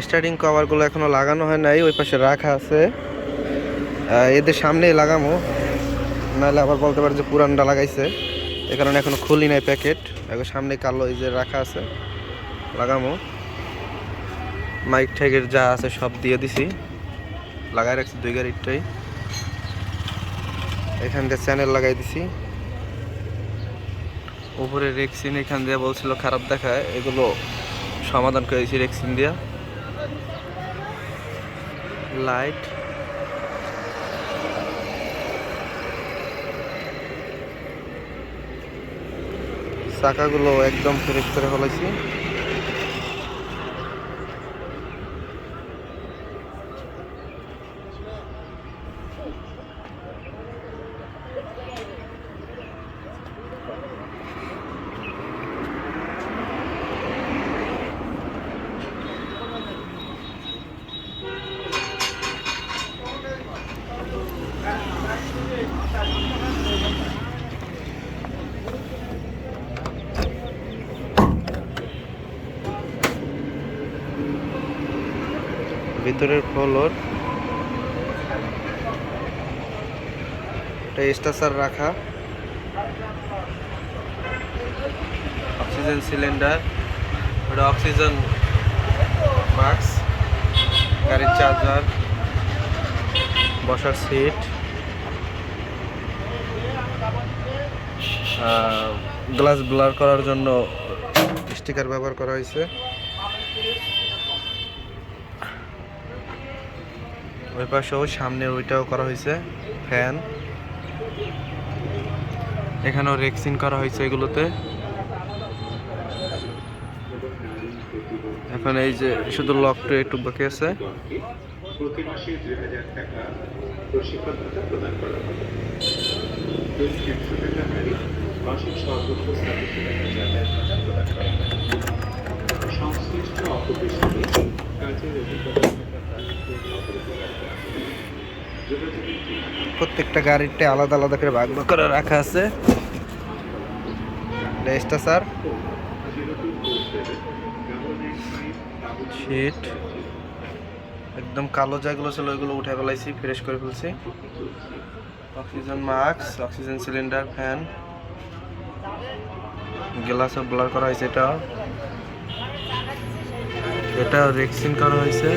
Starting কভারগুলো এখনো লাগানো হয় নাই, ওই পাশে রাখা আছে। এদের সামনেই লাগামো, নাহলে আবার বলতে পারে যে পুরানটা লাগাইছে। এ কারণে এখনো খুলি নাই প্যাকেট, এখন সামনে কালো এই যে রাখা আছে, লাগামো। মাইক ঠ্যাগের যা আছে সব দিয়ে দিছি, লাগাই রাখছি 2 গাড়িটাই। এখান দিয়ে চ্যানেল লাগাই দিছি। উপরে রেক্সিন এখান দিয়ে বলছিল খারাপ দেখায়, এগুলো সমাধান করেছি রেক্সিন দিয়া। লাইট, চাকাগুলো একদম ফ্রেশ করে ফেলাইছি। ভিতরের ফ্লোর এটা স্টাসার রাখা, অক্সিজেন সিলিন্ডার, ওটা অক্সিজেন মাস্ক, গাড়ির চার্জার, বসার সিট, গ্লাস ব্লার করার জন্য স্টিকার ব্যবহার করা হয়েছে। ওই পাশেও সামনের ওইটাও করা হয়েছে, ফ্যান। এখানেও রেক্সিন করা হয়েছে এগুলোতে। এখন এই যে শুধু লকটা একটু বাকি আছে। প্রতি মাসে 2000 টাকা প্রশিক্ষণ ভাতা প্রদান করা হবে। দৈনিক 100 টাকা হারে মাসিক সর্বোচ্চ 27 টাকা যাতায়াত ভাতা প্রদান করা হবে। সংশ্লিষ্ট অফিসের সাথে কাজের অভিজ্ঞতা প্রত্যেকটা গাড়িতে আলাদা আলাদা করে ভাগ ভাগ করে রাখা আছে। স্টাসার সিট একদম কালো যেগুলো ছিল ওইগুলো উঠে ফেলাইছি, ফ্রেশ করে ফেলছি। Oxygen mask, oxygen cylinder, fan, গ্লাসও ব্লার করা হয়েছে। এটা রেক্সিন করা হয়েছে।